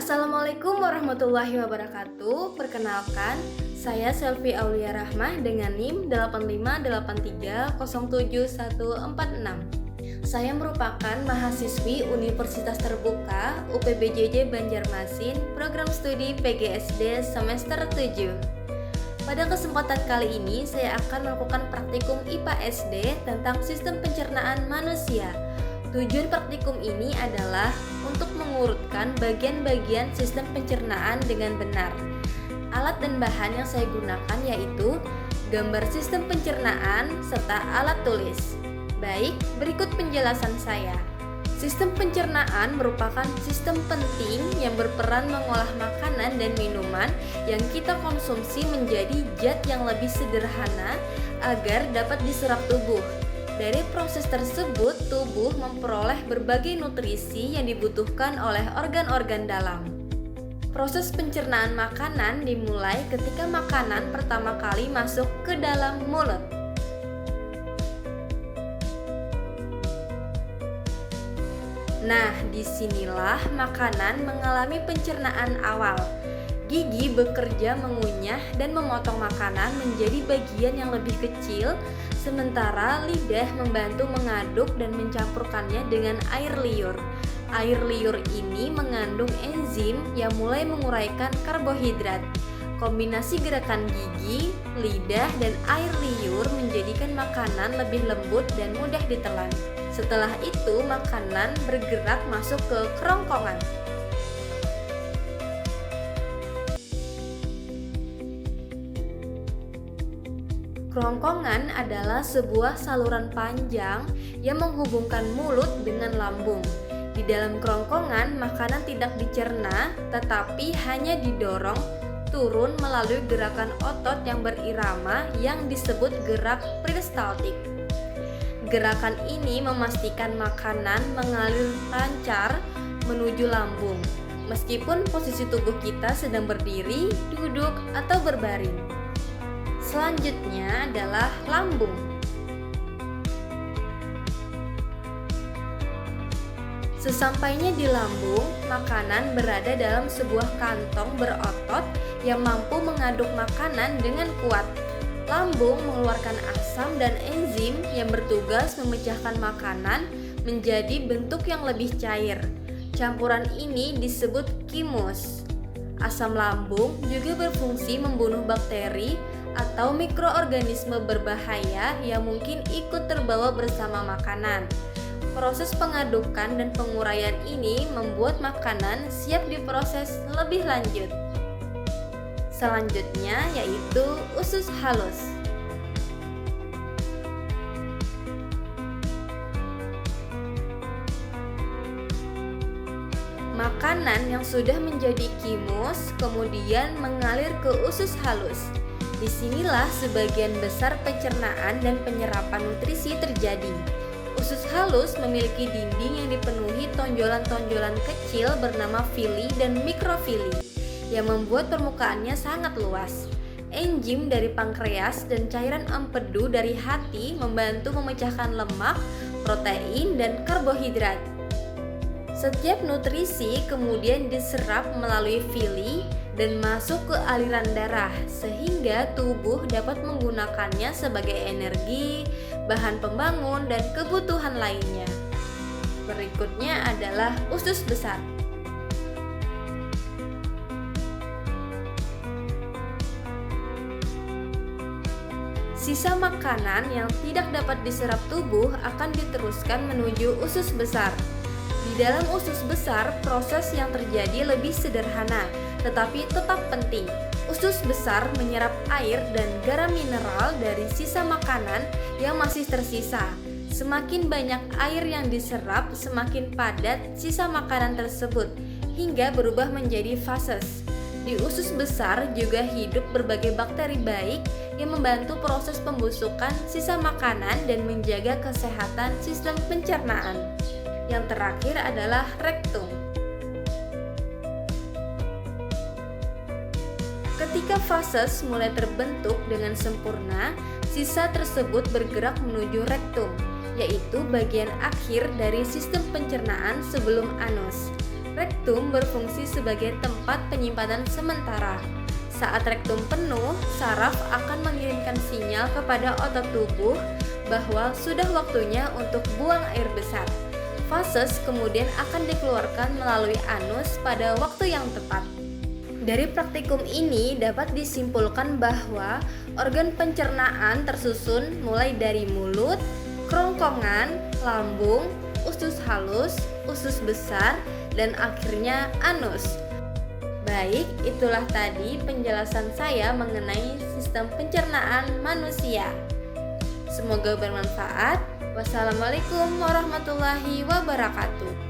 Assalamualaikum warahmatullahi wabarakatuh. Perkenalkan, saya Selvi Aulia Rahmah dengan NIM 8583071146. Saya merupakan mahasiswi Universitas Terbuka UPBJJ Banjarmasin, program studi PGSD semester 7. Pada kesempatan kali ini, saya akan melakukan praktikum IPA SD tentang sistem pencernaan manusia. Tujuan praktikum ini adalah untuk mengurutkan bagian-bagian sistem pencernaan dengan benar. Alat dan bahan yang saya gunakan yaitu gambar sistem pencernaan serta alat tulis. Baik, berikut penjelasan saya. Sistem pencernaan merupakan sistem penting yang berperan mengolah makanan dan minuman yang kita konsumsi menjadi zat yang lebih sederhana agar dapat diserap tubuh. Dari proses tersebut, tubuh memperoleh berbagai nutrisi yang dibutuhkan oleh organ-organ dalam. Proses pencernaan makanan dimulai ketika makanan pertama kali masuk ke dalam mulut. Nah, disinilah makanan mengalami pencernaan awal. Gigi bekerja mengunyah dan memotong makanan menjadi bagian yang lebih kecil, sementara lidah membantu mengaduk dan mencampurkannya dengan air liur. Air liur ini mengandung enzim yang mulai menguraikan karbohidrat. Kombinasi gerakan gigi, lidah, dan air liur menjadikan makanan lebih lembut dan mudah ditelan. Setelah itu, makanan bergerak masuk ke kerongkongan. Kerongkongan adalah sebuah saluran panjang yang menghubungkan mulut dengan lambung. Di dalam kerongkongan, makanan tidak dicerna, tetapi hanya didorong turun melalui gerakan otot yang berirama yang disebut gerak peristaltik. Gerakan ini memastikan makanan mengalir lancar menuju lambung, meskipun posisi tubuh kita sedang berdiri, duduk, atau berbaring. Selanjutnya adalah lambung. Sesampainya di lambung, makanan berada dalam sebuah kantong berotot yang mampu mengaduk makanan dengan kuat. Lambung mengeluarkan asam dan enzim yang bertugas memecahkan makanan menjadi bentuk yang lebih cair. Campuran ini disebut chymus. Asam lambung juga berfungsi membunuh bakteri atau mikroorganisme berbahaya yang mungkin ikut terbawa bersama makanan. Proses pengadukan dan penguraian ini membuat makanan siap diproses lebih lanjut. Selanjutnya yaitu usus halus. Makanan yang sudah menjadi chymus kemudian mengalir ke usus halus. Disinilah sebagian besar pencernaan dan penyerapan nutrisi terjadi. Usus halus memiliki dinding yang dipenuhi tonjolan-tonjolan kecil bernama villi dan mikrofili yang membuat permukaannya sangat luas. Enzim dari pankreas dan cairan empedu dari hati membantu memecahkan lemak, protein, dan karbohidrat. Setiap nutrisi kemudian diserap melalui villi dan masuk ke aliran darah sehingga tubuh dapat menggunakannya sebagai energi, bahan pembangun, dan kebutuhan lainnya. Berikutnya adalah usus besar. Sisa makanan yang tidak dapat diserap tubuh akan diteruskan menuju usus besar. Di dalam usus besar, proses yang terjadi lebih sederhana, tetapi tetap penting. Usus besar menyerap air dan garam mineral dari sisa makanan yang masih tersisa. Semakin banyak air yang diserap, semakin padat sisa makanan tersebut, hingga berubah menjadi fases. Di usus besar juga hidup berbagai bakteri baik yang membantu proses pembusukan sisa makanan dan menjaga kesehatan sistem pencernaan. Yang terakhir adalah rektum. Ketika fases mulai terbentuk dengan sempurna, sisa tersebut bergerak menuju rektum, yaitu bagian akhir dari sistem pencernaan sebelum anus. Rektum berfungsi sebagai tempat penyimpanan sementara. Saat rektum penuh, saraf akan mengirimkan sinyal kepada otot tubuh bahwa sudah waktunya untuk buang air besar. Fases kemudian akan dikeluarkan melalui anus pada waktu yang tepat. Dari praktikum ini dapat disimpulkan bahwa organ pencernaan tersusun mulai dari mulut, kerongkongan, lambung, usus halus, usus besar, dan akhirnya anus. Baik, itulah tadi penjelasan saya mengenai sistem pencernaan manusia. Semoga bermanfaat. Wassalamualaikum warahmatullahi wabarakatuh.